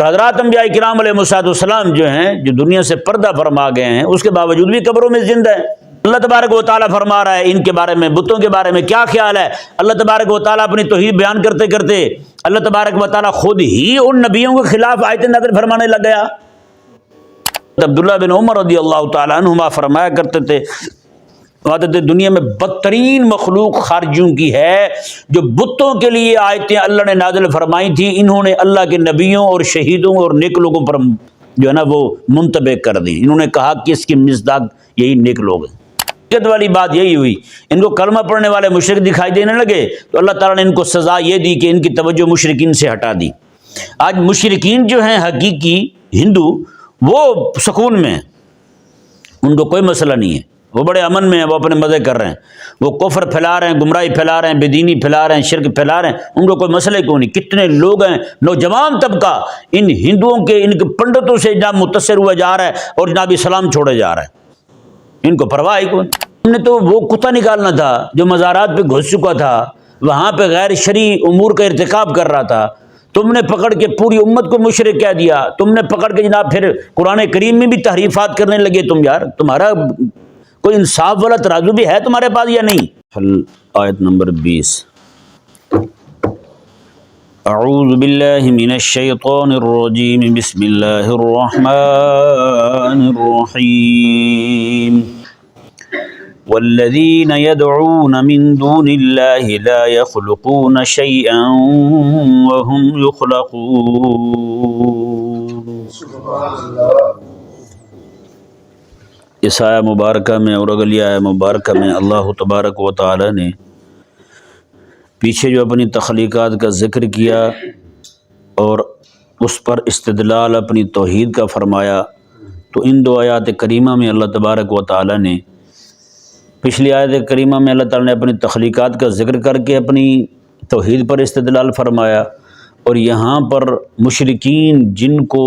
حضرات انبیاء کرام علیہ السلام جو ہیں، جو دنیا سے پردہ فرما گئے ہیں، اس کے باوجود بھی قبروں میں زندہ ہیں۔ اللہ تبارک و تعالیٰ فرما رہا ہے ان کے بارے میں، بتوں کے بارے میں کیا خیال ہے۔ اللہ تبارک و تعالیٰ اپنی توحید بیان کرتے کرتے اللہ تبارک و تعالیٰ خود ہی ان نبیوں کے خلاف آیتیں نازل فرمانے لگ گیا۔ عبداللہ بن عمر رضی اللہ تعالیٰ عنہما فرمایا کرتے تھے، دنیا میں بدترین مخلوق خارجیوں کی ہے جو بتوں کے لیے آیتیں اللہ نے نازل فرمائی تھی، انہوں نے اللہ کے نبیوں اور شہیدوں اور نیک لوگوں پر جو ہے نا وہ منطبق کر دی۔ انہوں نے کہا کہ اس کی مصداق یہی نیک لوگ ہیں۔ حقیقت والی بات یہی ہوئی، ان کو کلمہ پڑھنے والے مشرک دکھائی دینے لگے تو اللہ تعالیٰ نے ان کو سزا یہ دی کہ ان کی توجہ مشرکین سے ہٹا دی۔ آج مشرکین جو ہیں حقیقی ہندو، وہ سکون میں ہیں، ان کو کوئی مسئلہ نہیں ہے، وہ بڑے امن میں ہیں، وہ اپنے مزے کر رہے ہیں، وہ کفر پھیلا رہے ہیں، گمراہی پھیلا رہے ہیں، بے دینی پھیلا رہے ہیں، شرک پھیلا رہے ہیں، ان کو کوئی مسئلہ کیوں نہیں۔ کتنے لوگ ہیں نوجوان طبقہ ان ہندوؤں کے ان کے پنڈتوں سے جناب متاثر ہوا جا رہا ہے اور جناب اسلام چھوڑے جا رہا ہے، ان کو پرواہ ہی کون۔ ہم نے تو وہ کتا نکالنا تھا جو مزارات پہ گھس چکا تھا، وہاں پہ غیر شرعی امور کا ارتکاب کر رہا تھا، تم نے پکڑ کے پوری امت کو مشرک کہہ دیا، تم نے پکڑ کے جناب پھر قرآن کریم میں بھی تحریفات کرنے لگے تم۔ یار تمہارا کوئی انصاف والا ترازو بھی ہے تمہارے پاس یا نہیں؟ آیت نمبر 20۔ اعوذ باللہ من الشیطان الرجیم، بسم اللہ الرحمن الرحیم۔ والذین یدعون من دون اللہ لا یخلقون شیئا وهم یخلقون۔ اس آیہ مبارکہ میں اور اگلی آیہ مبارکہ میں اللہ تبارک و تعالی نے پیچھے جو اپنی تخلیقات کا ذکر کیا اور اس پر استدلال اپنی توحید کا فرمایا، تو ان دو آیات کریمہ میں اللہ تبارک و تعالی نے، پچھلی آیت کریمہ میں اللہ تعالی نے اپنی تخلیقات کا ذکر کر کے اپنی توحید پر استدلال فرمایا، اور یہاں پر مشرکین جن کو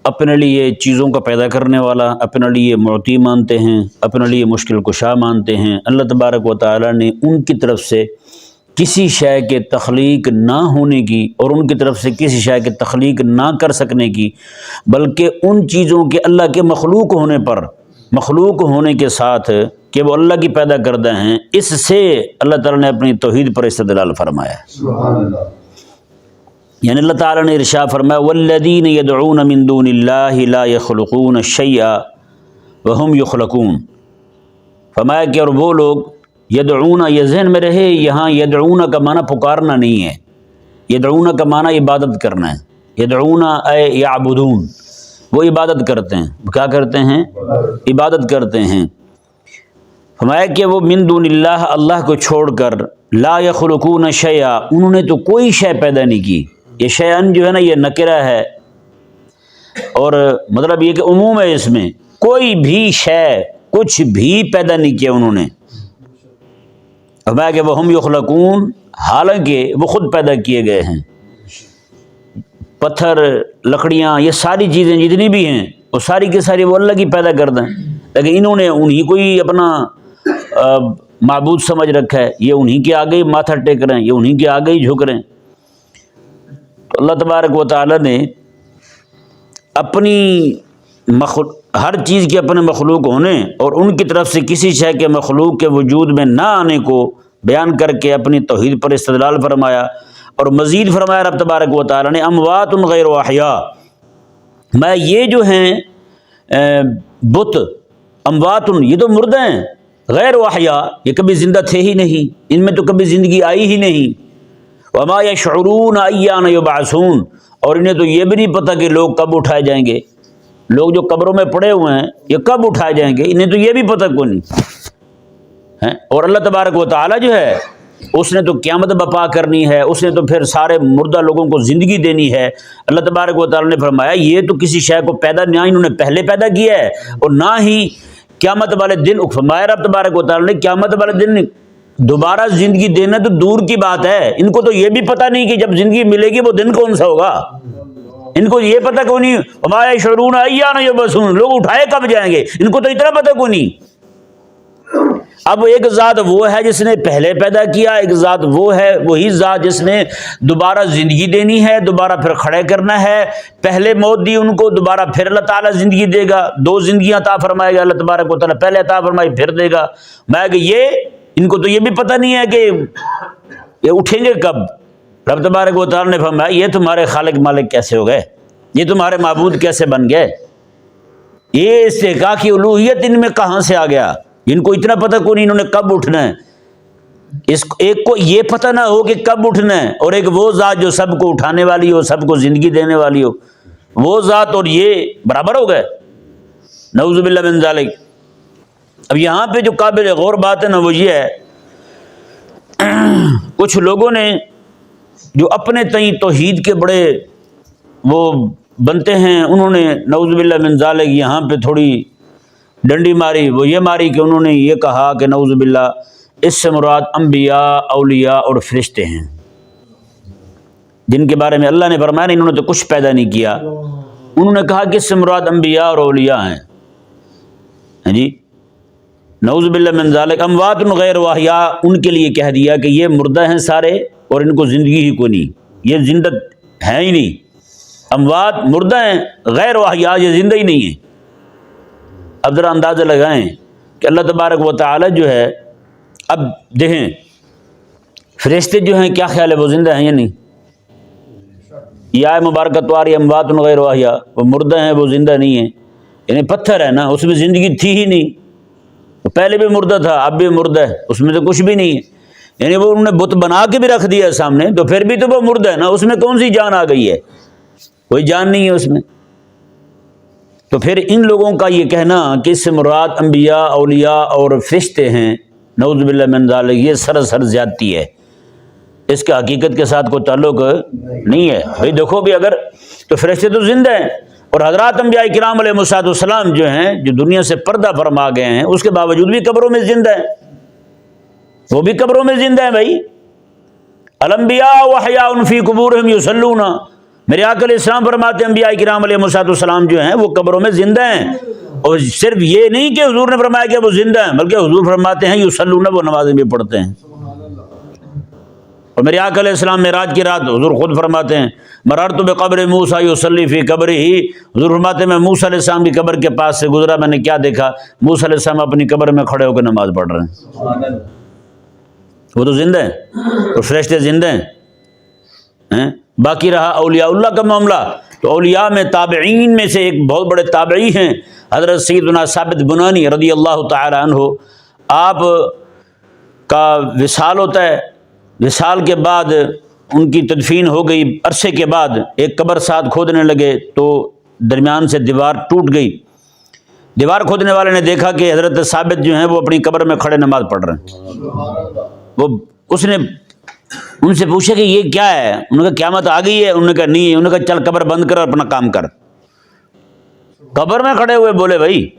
اپنے لیے چیزوں کا پیدا کرنے والا، اپنے لیے معطی مانتے ہیں، اپنے لیے مشکل کشا مانتے ہیں، اللہ تبارک و تعالی نے ان کی طرف سے کسی شے کے تخلیق نہ ہونے کی اور ان کی طرف سے کسی شے کے تخلیق نہ کر سکنے کی، بلکہ ان چیزوں کے اللہ کے مخلوق ہونے پر، مخلوق ہونے کے ساتھ کہ وہ اللہ کی پیدا کردہ ہیں، اس سے اللہ تعالیٰ نے اپنی توحید پر استدلال فرمایا۔ سبحان اللہ۔ یعنی اللہ تعالیٰ نے ارشاد فرمایا والذین یدعون من دون اللہ لا یخلقون شیئا وهم یخلقون۔ فرمایا کہ اور وہ لوگ یدعون، یہ ذہن میں رہے، یہاں یدعون کا معنی پکارنا نہیں ہے، یدعون کا معنی عبادت کرنا ہے۔ یدعون اے یعبدون، وہ عبادت کرتے ہیں، کیا کرتے ہیں؟ عبادت کرتے ہیں۔ فرمایا کہ وہ من دون اللہ، اللہ کو چھوڑ کر، لا یخلقون شیئا، انہوں نے تو کوئی شے پیدا نہیں کی۔ یہ شیئن جو ہے نا یہ نکرہ ہے، اور مطلب یہ کہ عموم ہے، اس میں کوئی بھی شے، کچھ بھی پیدا نہیں کیا انہوں نے۔ فرمایا کہ وہ ہم یخلقون، حالانکہ وہ خود پیدا کیے گئے ہیں۔ پتھر، لکڑیاں، یہ ساری چیزیں جتنی بھی ہیں وہ ساری کی ساری وہ اللہ کی پیدا کردہ ہیں، لیکن انہوں نے انہی کو ہی اپنا معبود سمجھ رکھا ہے، یہ انہی کے آگے ہی ماتھا ٹیک رہے ہیں، یہ انہی کے آگے ہی جھک رہے ہیں۔ تو اللہ تبارک و تعالی نے اپنی ہر چیز کے اپنے مخلوق ہونے اور ان کی طرف سے کسی شے کے مخلوق کے وجود میں نہ آنے کو بیان کر کے اپنی توحید پر استدلال فرمایا، اور مزید فرمایا رب تبارک و تعالی نے اموات غیر احیاء، میں یہ جو ہیں بت، اموات، یہ تو مردہ ہیں، غیر احیاء، یہ کبھی زندہ تھے ہی نہیں، ان میں تو کبھی زندگی آئی ہی نہیں۔ وما یشعرون ایان یبعثون، اور انہیں تو یہ بھی نہیں پتہ کہ لوگ کب اٹھائے جائیں گے، لوگ جو قبروں میں پڑے ہوئے ہیں یہ کب اٹھائے جائیں گے، انہیں تو یہ بھی پتہ کوئی نہیں۔ اور اللہ تبارک و تعالی جو ہے اس نے تو قیامت بپا کرنی ہے، اس نے تو پھر سارے مردہ لوگوں کو زندگی دینی ہے۔ اللہ تبارک و تعالی نے فرمایا یہ تو کسی شے کو پیدا نہ انہوں نے پہلے پیدا کیا ہے اور نہ ہی قیامت والے دن، فرمایا رب تبارک و تعالی نے قیامت والے دن دوبارہ زندگی دینا تو دور کی بات ہے، ان کو تو یہ بھی پتہ نہیں کہ جب زندگی ملے گی وہ دن کون سا ہوگا، ان کو یہ پتہ کوئی نہیں۔ وما یشعرون ایان یبعثون، لوگ اٹھائے کب جائیں گے، ان کو تو اتنا پتہ کوئی نہیں۔ اب ایک ذات وہ ہے جس نے پہلے پیدا کیا، ایک ذات وہ ہے، وہی ذات جس نے دوبارہ زندگی دینی ہے، دوبارہ پھر کھڑے کرنا ہے۔ پہلے موت دی ان کو، دوبارہ پھر اللہ تعالیٰ زندگی دے گا، 2 زندگیاں عطا فرمائے گا اللہ تبارک و تعالیٰ، پہلے عطا فرمائی پھر دے گا۔ میں کہ یہ ان کو تو یہ بھی پتہ نہیں ہے کہ یہ اٹھیں گے کب۔ رب تبارک و تعالیٰ نے فرمایا یہ تمہارے خالق مالک کیسے ہو گئے، یہ تمہارے معبود کیسے بن گئے، یہ استحقاق کی الوہیت ان میں کہاں سے آ گیا، ان کو اتنا پتہ کو نہیں انہوں نے کب اٹھنا ہے۔ اس ایک کو یہ پتہ نہ ہو کہ کب اٹھنا ہے، اور ایک وہ ذات جو سب کو اٹھانے والی ہو، سب کو زندگی دینے والی ہو، وہ ذات اور یہ برابر ہو گئے، نعوذ باللہ من ذالک۔ اب یہاں پہ جو قابل غور بات ہے نا وہ یہ ہے، کچھ لوگوں نے جو اپنے تئیں توحید کے بڑے وہ بنتے ہیں، انہوں نے نعوذ باللہ من ذالک یہاں پہ تھوڑی ڈنڈی ماری، وہ یہ ماری کہ انہوں نے یہ کہا کہ نعوذ باللہ اس سے مراد انبیاء، اولیاء اور فرشتے ہیں، جن کے بارے میں اللہ نے فرمایا نہیں انہوں نے تو کچھ پیدا نہیں کیا۔ انہوں نے کہا کہ اس سے مراد انبیاء اور اولیاء ہیں، ہاں جی، نعوذ باللہ من ذالک، اموات غیر واحیاء، ان کے لیے کہہ دیا کہ یہ مردہ ہیں سارے اور ان کو زندگی ہی کوئی نہیں، یہ زندہ ہیں ہی نہیں، اموات مردہ ہیں، غیر واحیاء یہ زندہ ہی نہیں ہیں۔ اب ذرا اندازہ لگائیں کہ اللہ تبارک و تعالی جو ہے، اب دیکھیں فرشتے جو ہیں کیا خیال ہے وہ زندہ ہیں یا نہیں؟ یہ آئے مبارکہ تو آ رہی اموات غیر واحیاء، وہ مردہ ہیں وہ زندہ نہیں ہیں، یعنی پتھر ہے نا، اس میں زندگی تھی ہی نہیں، وہ پہلے بھی مردہ تھا اب بھی مردہ ہے، اس میں تو کچھ بھی نہیں ہے، یعنی وہ انہوں نے بت بنا کے بھی رکھ دیا سامنے تو پھر بھی تو وہ مردہ ہے نا، اس میں کون سی جان آ گئی ہے، کوئی جان نہیں ہے اس میں۔ تو پھر ان لوگوں کا یہ کہنا کہ اس سے مراد انبیاء، اولیاء اور فرشتے ہیں، نعوذ باللہ من ذالک، یہ سراسر زیادتی ہے، اس کا حقیقت کے ساتھ کوئی تعلق نہیں ہے۔ بھئی دیکھو بھی اگر تو فرشتے تو زندہ ہیں، اور حضرات انبیاء کرام علیہ السلام جو ہیں، جو دنیا سے پردہ فرما گئے ہیں، اس کے باوجود بھی قبروں میں زندہ ہیں، وہ بھی قبروں میں زندہ ہیں۔ بھائی الانبیاء وحیاء فی قبورہم یصلون، میرے آقا علیہ السلام فرماتے ہیں انبیاء کرام علیہ السلام جو ہیں وہ قبروں میں زندہ ہیں، اور صرف یہ نہیں کہ حضور نے فرمایا کہ وہ زندہ ہیں، بلکہ حضور فرماتے ہیں یصلون، وہ نمازیں بھی پڑھتے ہیں۔ اور میرے آقا علیہ السلام معراج کی رات حضور خود فرماتے ہیں مررت بقبر موسیٰ یصلی فی قبرہ، حضور فرماتے ہیں میں موسیٰ علیہ السلام کی قبر کے پاس سے گزرا، میں نے کیا دیکھا، موسیٰ علیہ السلام اپنی قبر میں کھڑے ہو کے نماز پڑھ رہے ہیں، وہ تو زندہ ہیں، اور فرشتے زندہ ہیں۔ باقی رہا اولیاء اللہ کا معاملہ، تو اولیاء میں تابعین میں سے ایک بہت بڑے تابعی ہیں حضرت سیدنا ثابت بنانی رضی اللہ تعالی عنہ، آپ کا وصال ہوتا ہے، وصال کے بعد ان کی تدفین ہو گئی، عرصے کے بعد ایک قبر ساتھ کھودنے لگے تو درمیان سے دیوار ٹوٹ گئی، دیوار کھودنے والے نے دیکھا کہ حضرت ثابت جو ہیں وہ اپنی قبر میں کھڑے نماز پڑھ رہے ہیں، وہ اس نے ان سے پوچھا کہ یہ کیا ہے، انہوں نے کہا قیامت آ گئی ہے، انہوں نے کہا نہیں ہے، انہوں نے کہا چل قبر بند کر اور اپنا کام کر، قبر میں کھڑے ہوئے بولے بھائی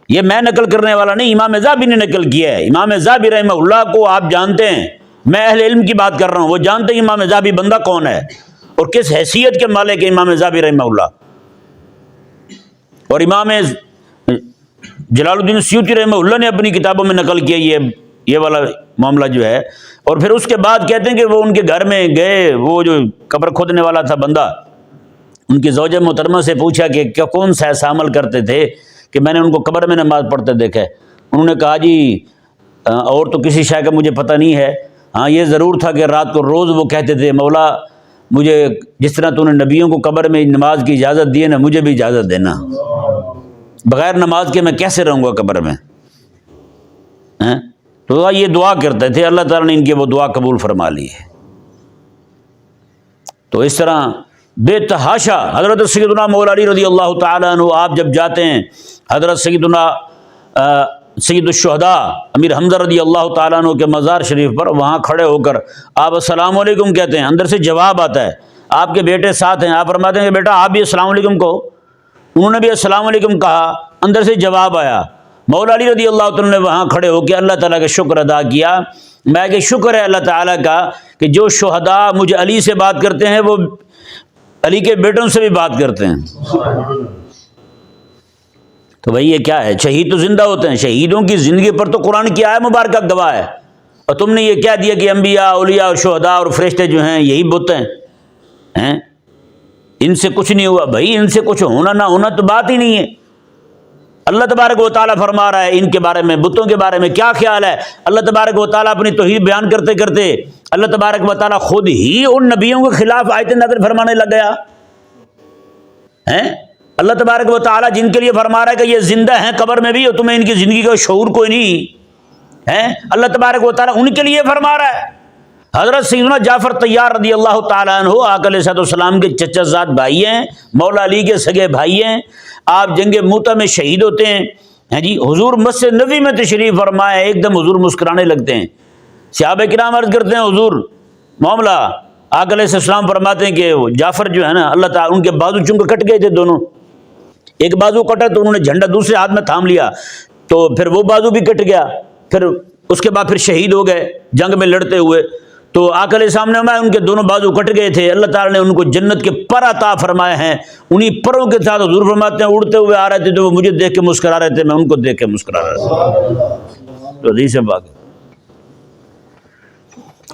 یہ میں نقل کرنے والا نہیں، امام ذہبی نے نقل کیا ہے، امام ذہبی رحمہ اللہ کو آپ جانتے ہیں، میں اہل علم کی بات کر رہا ہوں، وہ جانتے ہیں امام ذہبی بندہ کون ہے اور کس حیثیت کے مالک ہے امام ذہبی رحمہ اللہ، اور امام جلال الدین سیوطی رحمہ اللہ نے اپنی کتابوں میں نقل کیا یہ والا معاملہ جو ہے، اور پھر اس کے بعد کہتے ہیں کہ وہ ان کے گھر میں گئے، وہ جو قبر کھودنے والا تھا بندہ، ان کی زوجہ محترمہ سے پوچھا کہ کیا کون سا ایسا عمل کرتے تھے کہ میں نے ان کو قبر میں نماز پڑھتے دیکھا ہے، انہوں نے کہا جی اور تو کسی شے کا مجھے پتہ نہیں ہے، ہاں یہ ضرور تھا کہ رات کو روز وہ کہتے تھے مولا مجھے جس طرح تو نے نبیوں کو قبر میں نماز کی اجازت دی ہے نا، مجھے بھی اجازت دینا، بغیر نماز کے میں کیسے رہوں گا قبر میں، تو یہ دعا کرتے تھے، اللہ تعالیٰ نے ان کی وہ دعا قبول فرما لی ہے۔ تو اس طرح بے تحاشا حضرت سیدنا مولا علی رضی اللہ تعالیٰ عنہ، آپ جب جاتے ہیں حضرت سیدنا سید الشہداء امیر حمزہ رضی اللہ تعالیٰ عنہ کے مزار شریف پر، وہاں کھڑے ہو کر آپ السلام علیکم کہتے ہیں، اندر سے جواب آتا ہے، آپ کے بیٹے ساتھ ہیں، آپ فرماتے ہیں کہ بیٹا آپ بھی السلام علیکم کہو، انہوں نے بھی السلام علیکم کہا، اندر سے جواب آیا، مولا علی رضی اللہ تعالیٰ نے وہاں کھڑے ہو کے اللہ تعالیٰ کا شکر ادا کیا، میں کہ شکر ہے اللہ تعالیٰ کا کہ جو شہداء مجھے علی سے بات کرتے ہیں وہ علی کے بیٹوں سے بھی بات کرتے ہیں، تو بھائی یہ کیا ہے؟ شہید تو زندہ ہوتے ہیں، شہیدوں کی زندگی پر تو قرآن کی آیت مبارکہ گواہ ہے، اور تم نے یہ کہہ دیا کہ انبیاء، اولیاء اور شہداء اور فرشتے جو ہیں یہی بت ہیں، ان سے کچھ نہیں ہوا۔ بھائی ان سے کچھ ہونا نہ ہونا تو بات ہی نہیں ہے۔ اللہ تبارک و تعالیٰ فرما رہا ہے ان کے بارے میں، بتوں کے بارے میں کیا خیال ہے؟ اللہ تبارک و تعالیٰ اپنی توحید بیان کرتے کرتے اللہ تبارک و تعالیٰ خود ہی ان نبیوں کے خلاف آیتیں نازل فرمانے لگ گیا ہیں۔ اللہ تبارک و تعالیٰ جن کے لیے فرما رہا ہے کہ یہ زندہ ہیں قبر میں بھی، اور تمہیں ان کی زندگی کا شعور کوئی نہیں ہے، اللہ تبارک و تعالیٰ ان کے لیے فرما رہا ہے۔ حضرت سیدنا جعفر طیار رضی اللہ تعالیٰ عنہ آقا علیہ السلام کے چچا زاد بھائی ہیں، مولا علی کے سگے بھائی ہیں، آپ جنگ موتا میں شہید ہوتے ہیں جی، حضور مسجد نبوی میں تشریف فرمائے، ایک دم حضور مسکرانے لگتے ہیں۔ صحابہ کرام عرض کرتے ہیں حضور معاملہ؟ آقا علیہ السلام فرماتے ہیں کہ وہ جعفر جو ہے نا، اللہ تعالیٰ ان کے بازو چونکہ کٹ گئے تھے دونوں، ایک بازو کٹا تو انہوں نے جھنڈا دوسرے ہاتھ میں تھام لیا، تو پھر وہ بازو بھی کٹ گیا، پھر اس کے بعد پھر شہید ہو گئے جنگ میں لڑتے ہوئے۔ تو آقا علیہ السلام نے ان کے دونوں بازو کٹ گئے تھے، اللہ تعالیٰ نے ان کو جنت کے پر عطا فرمائے ہیں، انہی پروں کے ساتھ حضور فرماتے ہیں اڑتے ہوئے آ رہے تھے تو وہ مجھے دیکھ کے مسکرا رہے تھے، میں ان کو دیکھ کے مسکرا رہا تھا۔ تو حدیث پاک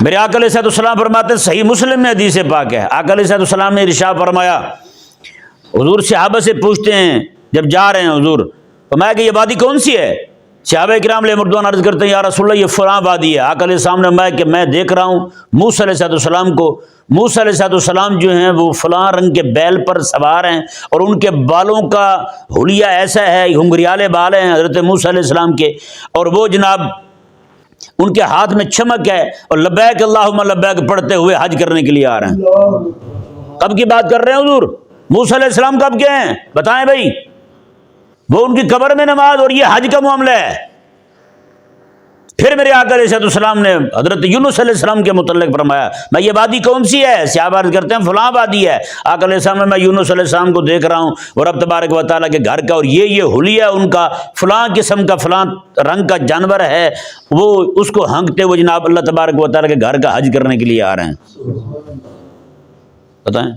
میرے آقا علیہ السلام فرماتے ہیں، صحیح مسلم میں حدیث پاک ہے، آقا علیہ السلام نے ارشاد فرمایا، حضور صحابہ سے پوچھتے ہیں جب جا رہے ہیں حضور، فرمایا کہ یہ وادی کون سی ہے؟ صحابہ کرام علیہ مردوان عرض کرتے ہیں یا رسول اللہ یہ فلاں وادی ہے۔ آقا علیہ السلام نے فرمایا کہ میں دیکھ رہا ہوں موسیٰ علیہ السلام کو، موسیٰ علیہ السلام جو ہیں وہ فلاں رنگ کے بیل پر سوار ہیں، اور ان کے بالوں کا حلیہ ایسا ہے، گھنگریالے بال ہیں حضرت موسیٰ علیہ السلام کے، اور وہ جناب ان کے ہاتھ میں چمک ہے، اور لبیک اللہم لبیک پڑھتے ہوئے حج کرنے کے لیے آ رہے ہیں۔ کب کی بات کر رہے ہیں حضور؟ موسیٰ علیہ السلام کب کے ہیں بتائیں بھائی؟ وہ ان کی قبر میں نماز اور یہ حج کا معاملہ ہے۔ پھر میرے آقا علیہ السلام نے حضرت یونس علیہ السلام کے متعلق فرمایا، میں یہ وادی کون سی ہے؟ صحابہ عرض کرتے ہیں فلاں وادی ہے۔ آقا علیہ السلام نے میں یونس علیہ السلام کو دیکھ رہا ہوں، اور رب تبارک و تعالیٰ کے گھر کا، اور یہ حلیہ ان کا فلاں قسم کا فلاں رنگ کا جانور ہے، وہ اس کو ہانکتے ہوئے جناب اللہ تبارک و تعالیٰ کے گھر کا حج کرنے کے لیے آ رہے ہیں۔ بتائیں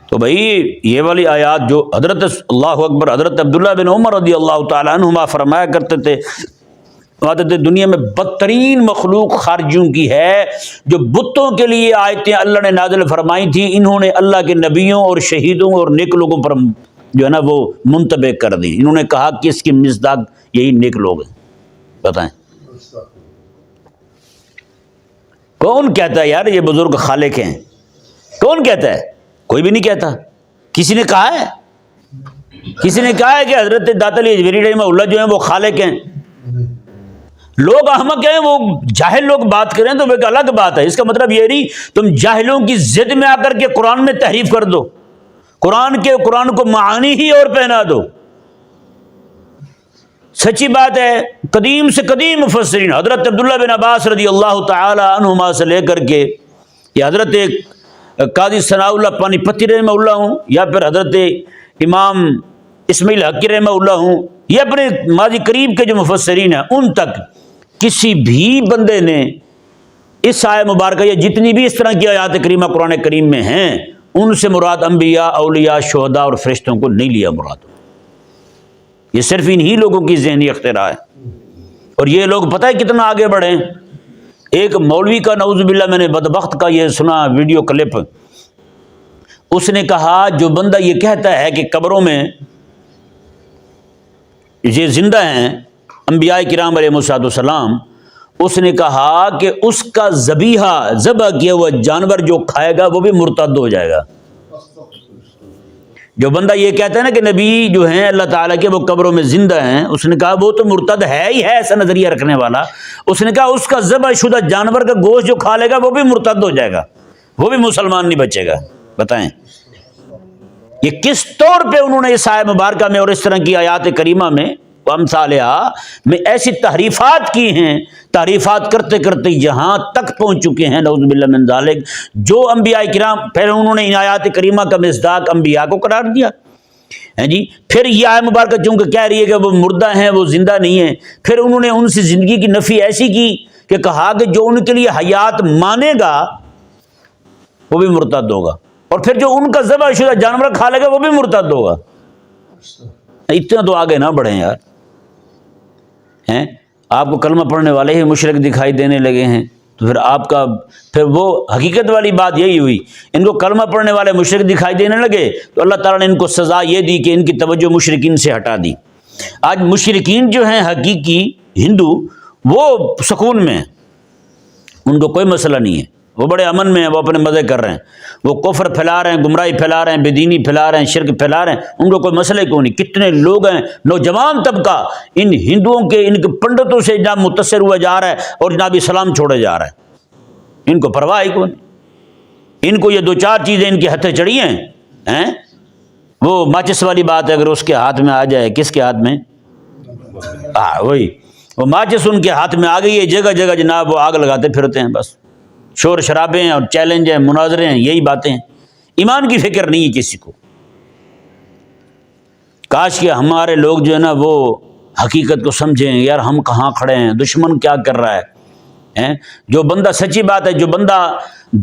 تو بھائی یہ والی آیات جو حضرت اللہ اکبر حضرت عبداللہ بن عمر رضی اللہ تعالیٰ عنہما فرمایا کرتے تھے، دنیا میں بدترین مخلوق خارجیوں کی ہے جو بتوں کے لیے آیتیں اللہ نے نازل فرمائی تھی، انہوں نے اللہ کے نبیوں اور شہیدوں اور نیک لوگوں پر جو ہے نا وہ منطبق کر دی۔ انہوں نے کہا کہ اس کی مصداق یہی نیک لوگ ہیں۔ بتائیں کون کہتا ہے یار یہ بزرگ خالق ہیں؟ کون کہتا ہے؟ کوئی بھی نہیں کہتا۔ کسی نے کہا ہے؟ کسی نے کہا ہے کہ حضرت داتا علی حجویری رحمہ اللہ جو ہیں وہ خالق ہیں؟ لوگ احمق ہیں، وہ جاہل لوگ بات کریں تو وہ ایک الگ بات ہے۔ اس کا مطلب یہ نہیں تم جاہلوں کی ضد میں آ کر کے قرآن میں تحریف کر دو، قرآن کو معانی ہی اور پہنا دو۔ سچی بات ہے، قدیم سے قدیم مفسرین حضرت عبداللہ بن عباس رضی اللہ تعالی عنہما سے لے کر کے یہ حضرت قاضی ثناء اللہ پانی پتی رحمہ اللہ ہوں، یا پھر حضرت امام اسماعیل حقی رحمہ اللہ ہوں، یہ اپنے ماضی قریب کے جو مفسرین ہیں ان تک کسی بھی بندے نے اس آیت مبارکہ یا جتنی بھی اس طرح کی آیات کریمہ قرآن کریم میں ہیں ان سے مراد انبیاء، اولیاء، شہداء اور فرشتوں کو نہیں لیا مراد۔ یہ صرف انہی لوگوں کی ذہنی اختراع ہے، اور یہ لوگ پتہ ہے کتنا آگے بڑھے ہیں۔ ایک مولوی کا نعوذ باللہ میں نے بدبخت کا یہ سنا ویڈیو کلپ، اس نے کہا جو بندہ یہ کہتا ہے کہ قبروں میں یہ زندہ ہیں انبیاء کرام علیہ السلام، اس نے کہا کہ اس کا ذبح کیا ہوا جانور جو کھائے گا وہ بھی مرتد ہو جائے گا۔ جو بندہ یہ کہتا ہے نا کہ نبی جو ہیں اللہ تعالیٰ کے وہ قبروں میں زندہ ہیں، اس نے کہا وہ تو مرتد ہے ہی ہے، ایسا نظریہ رکھنے والا۔ اس نے کہا اس کا ذبح شدہ جانور کا گوشت جو کھا لے گا وہ بھی مرتد ہو جائے گا، وہ بھی مسلمان نہیں بچے گا۔ بتائیں یہ کس طور پہ انہوں نے اس آیت مبارکہ میں اور اس طرح کی آیات کریمہ میں امثالہا میں ایسی تحریفات کی ہیں، تحریفات کرتے کرتے یہاں تک پہنچ چکے ہیں نعوذ باللہ من ذالک، جو انبیاء کرام پہلے انہوں نے ان آیات کریمہ کا مصداق انبیاء کو قرار دیا ہے جی، پھر یہ آیت مبارکہ چونکہ کہہ رہی ہے کہ وہ مردہ ہیں، وہ زندہ نہیں ہیں، پھر انہوں نے ان سے زندگی کی نفی ایسی کی کہ کہا کہ جو ان کے لیے حیات مانے گا وہ بھی مرتد ہوگا، اور پھر جو ان کا ذبح شدہ جانور کھا لے گا وہ بھی مرتد ہوگا۔ اتنا تو آگے نہ بڑھیں یار. ہیں آپ کو کلمہ پڑھنے والے ہی مشرک دکھائی دینے لگے ہیں، تو پھر آپ کا پھر وہ حقیقت والی بات یہی ہوئی، ان کو کلمہ پڑھنے والے مشرک دکھائی دینے لگے تو اللہ تعالیٰ نے ان کو سزا یہ دی کہ ان کی توجہ مشرکین سے ہٹا دی. آج مشرکین جو ہیں حقیقی ہندو وہ سکون میں ہیں، ان کو کوئی مسئلہ نہیں ہے، وہ بڑے امن میں ہیں، وہ اپنے مزے کر رہے ہیں، وہ کفر پھیلا رہے ہیں، گمراہی پھیلا رہے ہیں، بے دینی پھیلا رہے ہیں، شرک پھیلا رہے ہیں، ان کو کوئی مسئلہ کیوں نہیں. کتنے لوگ ہیں نوجوان طبقہ ان ہندوؤں کے ان کے پنڈتوں سے جناب متاثر ہوا جا رہا ہے اور جناب اسلام چھوڑے جا رہا ہے. ان کو پرواہ ہی کون، ان کو یہ دو چار چیزیں ان کے ہتھے چڑھی ہیں. وہ ماچس والی بات ہے، اگر اس کے ہاتھ میں آ جائے، کس کے ہاتھ میں؟ وہی وہ ماچس ان کے ہاتھ میں آ گئی ہے، جگہ جگہ جناب وہ آگ لگاتے پھرتے ہیں، بس شور شرابے ہیں اور چیلنج ہیں، مناظرے ہیں، یہی باتیں ہیں. ایمان کی فکر نہیں ہے کسی کو. کاش کہ ہمارے لوگ جو ہے نا وہ حقیقت کو سمجھیں، یار ہم کہاں کھڑے ہیں، دشمن کیا کر رہا ہے. جو بندہ سچی بات ہے، جو بندہ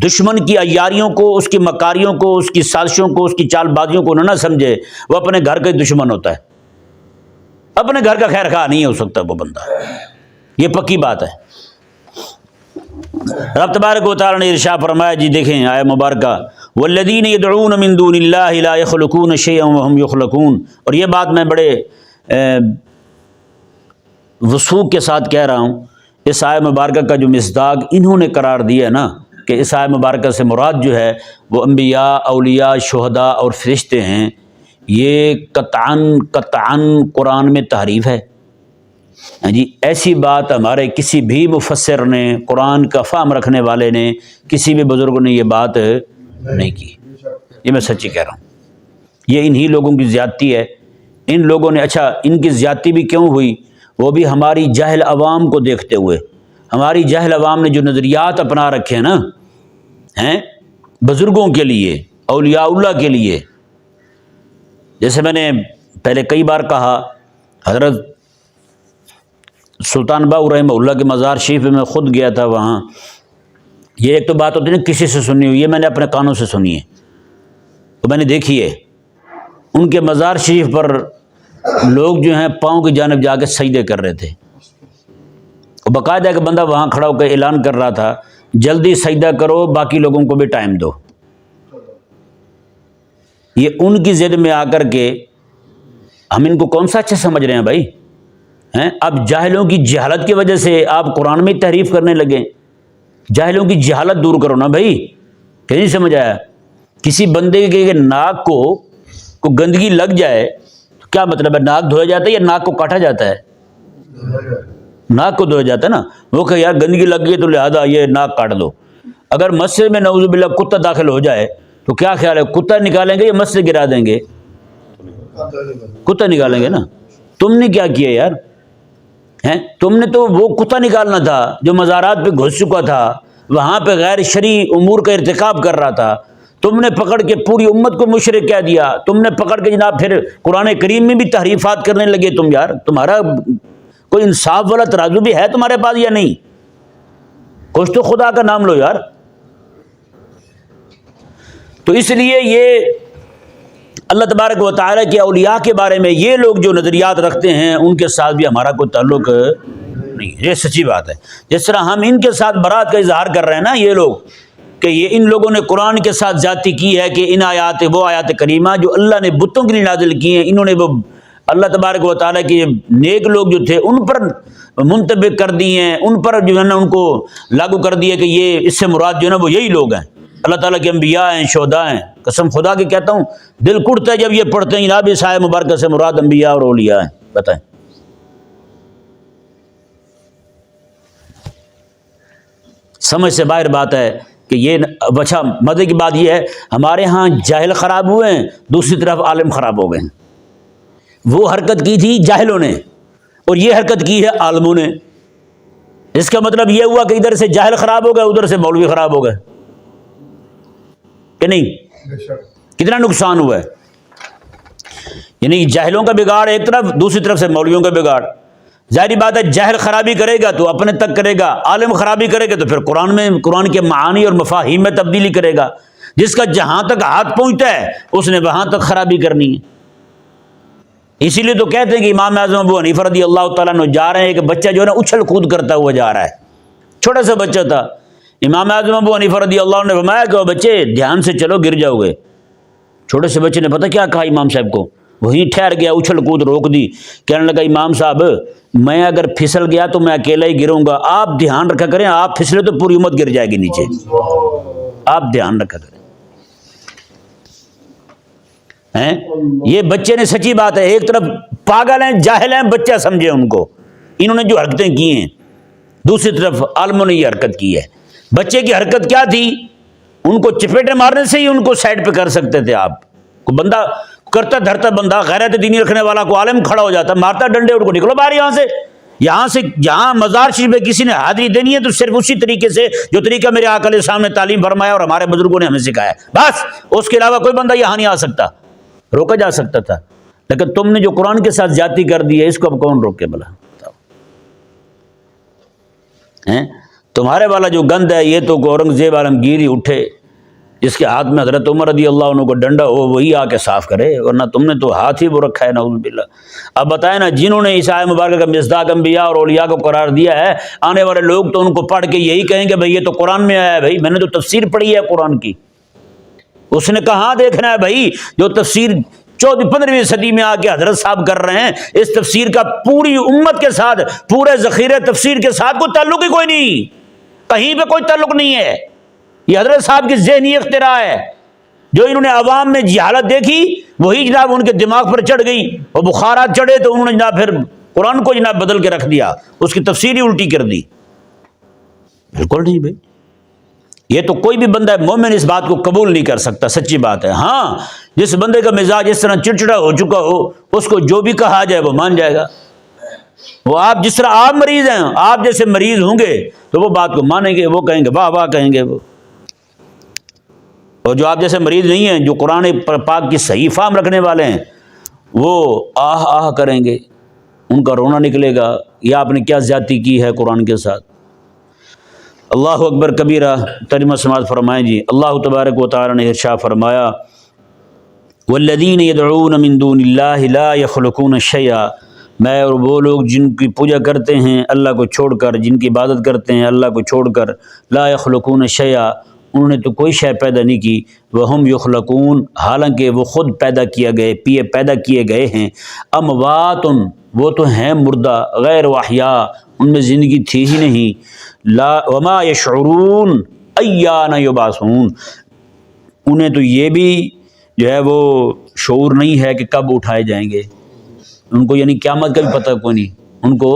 دشمن کی عیاریوں کو، اس کی مکاریوں کو، اس کی سازشوں کو، اس کی چال بازیوں کو نہ سمجھے، وہ اپنے گھر کا دشمن ہوتا ہے، اپنے گھر کا خیر خواہ نہیں ہو سکتا وہ بندہ. یہ پکی بات ہے. رب تبارک و تعالیٰ نے ارشاد فرمایا، جی دیکھیں آیہ مبارکہ، والذین یدعون من دون اللہ لا یخلقون شیئا وهم یخلقون. اور یہ بات میں بڑے وثوق کے ساتھ کہہ رہا ہوں، اس آیہ مبارکہ کا جو مصداق انہوں نے قرار دیا نا کہ اس آیہ مبارکہ سے مراد جو ہے وہ انبیاء، اولیاء، شہداء اور فرشتے ہیں، یہ قطعاً قرآن میں تحریف ہے. جی ایسی بات ہمارے کسی بھی مفسر نے، قرآن کا فہم رکھنے والے نے، کسی بھی بزرگ نے یہ بات نہیں کی. یہ میں سچی کہہ رہا ہوں، یہ انہی لوگوں کی زیادتی ہے. ان لوگوں نے، اچھا ان کی زیادتی بھی کیوں ہوئی؟ وہ بھی ہماری جاہل عوام کو دیکھتے ہوئے. ہماری جاہل عوام نے جو نظریات اپنا رکھے ہیں نا بزرگوں کے لیے، اولیاء اللہ کے لیے، جیسے میں نے پہلے کئی بار کہا، حضرت سلطان باہو رحمہ اللہ کے مزار شریف میں خود گیا تھا. وہاں یہ ایک تو بات ہوتی ہے نا کسی سے سنی ہوئی، یہ میں نے اپنے کانوں سے سنی ہے، تو میں نے دیکھی ہے. ان کے مزار شریف پر لوگ جو ہیں پاؤں کی جانب جا کے سجدے کر رہے تھے. باقاعدہ ایک بندہ وہاں کھڑا ہو کے اعلان کر رہا تھا، جلدی سجدہ کرو، باقی لوگوں کو بھی ٹائم دو. یہ ان کی ضد میں آ کر کے ہم ان کو کون سا اچھا سمجھ رہے ہیں بھائی؟ اب جاہلوں کی جہالت کی وجہ سے آپ قرآن میں تحریف کرنے لگے. جاہلوں کی جہالت دور کرو نا بھائی. کہ نہیں سمجھ آیا؟ کسی بندے کے ناک کو گندگی لگ جائے تو کیا مطلب ہے؟ ناک دھویا جاتا ہے یا ناک کو کاٹا جاتا ہے؟ ناک کو دھویا جاتا ہے نا. وہ کہ یار گندگی لگ گئی تو لہذا یہ ناک کاٹ دو. اگر مسجد میں نعوذ باللہ کتا داخل ہو جائے تو کیا خیال ہے؟ کتا نکالیں گے یا مسجد گرا دیں گے؟ کتا نکالیں گے نا. تم نے کیا کیا یار؟ تم نے تو وہ کتا نکالنا تھا جو مزارات پہ گھس چکا تھا، وہاں پہ غیر شرعی امور کا ارتکاب کر رہا تھا. تم نے پکڑ کے پوری امت کو مشرک کہہ دیا. تم نے پکڑ کے جناب پھر قرآن کریم میں بھی تحریفات کرنے لگے تم. یار تمہارا کوئی انصاف والا ترازو بھی ہے تمہارے پاس یا نہیں؟ کچھ تو خدا کا نام لو یار. تو اس لیے یہ اللہ تبارک و تعالیٰ کے اولیاء کے بارے میں یہ لوگ جو نظریات رکھتے ہیں ان کے ساتھ بھی ہمارا کوئی تعلق نہیں. یہ سچی بات ہے. جس طرح ہم ان کے ساتھ برات کا اظہار کر رہے ہیں نا یہ لوگ، کہ یہ ان لوگوں نے قرآن کے ساتھ زیادتی کی ہے، کہ ان آیات، وہ آیات کریمہ جو اللہ نے بتوں کے لیے نازل کی ہیں، انہوں نے وہ اللہ تبارک و تعالیٰ کے نیک لوگ جو تھے ان پر منطبق کر دی ہیں، ان پر جو ہے نا ان کو لاگو کر دیا کہ یہ اس سے مراد جو ہے نا وہ یہی لوگ ہیں، اللہ تعالیٰ کے انبیاء ہیں، شہداء ہیں. قسم خدا کی کہتا ہوں دل کڑتا ہے جب یہ پڑھتے ہیں جناب اس آیہ مبارکہ سے مراد انبیاء اور اولیاء ہیں. بتائیں سمجھ سے باہر بات ہے کہ یہ. اچھا مزے کی بات یہ ہے ہمارے ہاں جاہل خراب ہوئے ہیں، دوسری طرف عالم خراب ہو گئے ہیں. وہ حرکت کی تھی جاہلوں نے اور یہ حرکت کی ہے عالموں نے. اس کا مطلب یہ ہوا کہ ادھر سے جاہل خراب ہو گئے، ادھر سے مولوی خراب ہو گئے کہ نہیں؟ کتنا نقصان ہوا ہے. یعنی جاہلوں کا بگاڑ ایک طرف، دوسری طرف سے مولویوں کا بگاڑ. ظاہری بات ہے جاہل خرابی کرے گا تو اپنے تک کرے گا، عالم خرابی کرے گا تو پھر قرآن کے معانی اور مفاہیم میں تبدیلی کرے گا. جس کا جہاں تک ہاتھ پہنچتا ہے اس نے وہاں تک خرابی کرنی ہے. اسی لیے تو کہتے ہیں کہ امام اعظم ابو حنیفہ رضی اللہ تعالیٰ عنہ جا رہے ہیں، ایک بچہ جو ہے نا اچھل کود کرتا ہوا جا رہا ہے، چھوٹا سا بچہ تھا، امام اعظم ابو حنیفہ رضی اللہ عنہ نے فرمایا کہ بچے دھیان سے چلو گر جاؤ گے۔ چھوٹے سے بچے نے پتہ کیا کہا امام صاحب کو، وہیں ٹھہر گیا، اچھل کود روک دی، کہنے لگا امام صاحب میں اگر پھسل گیا تو میں اکیلا ہی گروں گا، آپ دھیان رکھا کریں، آپ پھسلے تو پوری امت گر جائے گی نیچے، آپ دھیان رکھا کریں۔ یہ بچے نے سچی بات ہے، ایک طرف پاگل ہیں، جاہل ہیں، بچہ سمجھے ان کو، انہوں نے جو حرکتیں کی ہیں، دوسری طرف عالموں نے یہ حرکت کی ہے۔ بچے کی حرکت کیا تھی؟ ان کو چپیٹے مارنے سے ہی ان کو سائڈ پہ کر سکتے تھے آپ، کو بندہ کرتا دھرتا بندہ غیرت دینی رکھنے والا کو عالم کھڑا ہو جاتا، مارتا ڈنڈے، ان کو نکلو باہر یہاں سے جہاں مزار شریف میں کسی نے حاضری دینی ہے تو صرف اسی طریقے سے جو طریقہ میرے آقا علیہ السلام نے تعلیم فرمایا اور ہمارے بزرگوں نے ہمیں سکھایا، بس اس کے علاوہ کوئی بندہ یہاں نہیں آ سکتا۔ روکا جا سکتا تھا، لیکن تم نے جو قرآن کے ساتھ زیادتی کر دی ہے، اس کو اب کون روکے بھلا؟ تمہارے والا جو گند ہے، یہ تو اورنگزیب عالمگیر ہی اٹھے، جس کے ہاتھ میں حضرت عمر رضی اللہ عنہ کو ڈنڈا ہو وہی آ کے صاف کرے، ورنہ تم نے تو ہاتھ ہی وہ رکھا ہے، نعوذ باللہ۔ اب بتائیں نا، جنہوں نے عیسیٰ مبارکہ کا مصداق انبیاء اور اولیاء کو قرار دیا ہے، آنے والے لوگ تو ان کو پڑھ کے یہی کہیں گے بھئی یہ تو قرآن میں آیا ہے، بھئی میں نے تو تفسیر پڑھی ہے قرآن کی۔ اس نے کہاں دیکھنا ہے بھئی، جو تفسیر 14-15ویں صدی میں آ کے حضرت صاحب کر رہے ہیں، اس تفسیر کا پوری امت کے ساتھ، پورے ذخیرے تفسیر کے ساتھ کوئی تعلق ہی کوئی نہیں، کہیں پہ کوئی تعلق نہیں ہے۔ یہ حضرت صاحب کی ذہنی اختراع ہے، جو انہوں نے عوام میں جہالت دیکھی وہی جناب ان کے دماغ پر چڑھ گئی، اور بخارات چڑھے تو انہوں نے جناب پھر قرآن کو جناب بدل کے رکھ دیا، اس کی تفسیر ہی الٹی کر دی۔ بالکل نہیں بھائی، یہ تو کوئی بھی بندہ مومن اس بات کو قبول نہیں کر سکتا، سچی بات ہے۔ ہاں، جس بندے کا مزاج اس طرح چڑچڑا ہو چکا ہو، اس کو جو بھی کہا جائے وہ مان جائے گا۔ وہ آپ جس طرح آپ مریض ہیں، آپ جیسے مریض ہوں گے تو وہ بات کو مانیں گے، وہ کہیں گے واہ واہ کہیں گے وہ، اور جو آپ جیسے مریض نہیں ہیں، جو قرآن پاک کی صحیح فہم رکھنے والے ہیں، وہ آہ آہ کریں گے، ان کا رونا نکلے گا، یا آپ نے کیا زیادتی کی ہے قرآن کے ساتھ۔ اللہ اکبر کبیرہ، ترجمہ سماعت فرمائیں جی۔ اللہ تبارک و تعالی نے ارشاد فرمایا، والذین یدعون من دون اللہ لا یخلقون شیئا، میں اور وہ لوگ جن کی پوجا کرتے ہیں اللہ کو چھوڑ کر، جن کی عبادت کرتے ہیں اللہ کو چھوڑ کر، لا یخلقون شیئا، انہوں نے تو کوئی شے پیدا نہیں کی، وہم یخلقون، حالانکہ وہ خود پیدا کیے گئے ہیں، اموات، وہ تو ہیں مردہ، غیر احیاء، ان میں زندگی تھی ہی نہیں، لا وما یشعرون ایان یبعثون، انہیں تو یہ بھی جو ہے وہ شعور نہیں ہے کہ کب اٹھائے جائیں گے، ان کو یعنی قیامت کا بھی پتہ کوئی نہیں، ان کو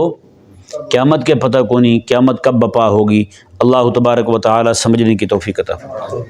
قیامت کے پتہ کوئی نہیں، قیامت کب بپا ہوگی۔ اللہ تبارک و تعالی سمجھنے کی توفیق عطا فرمائے۔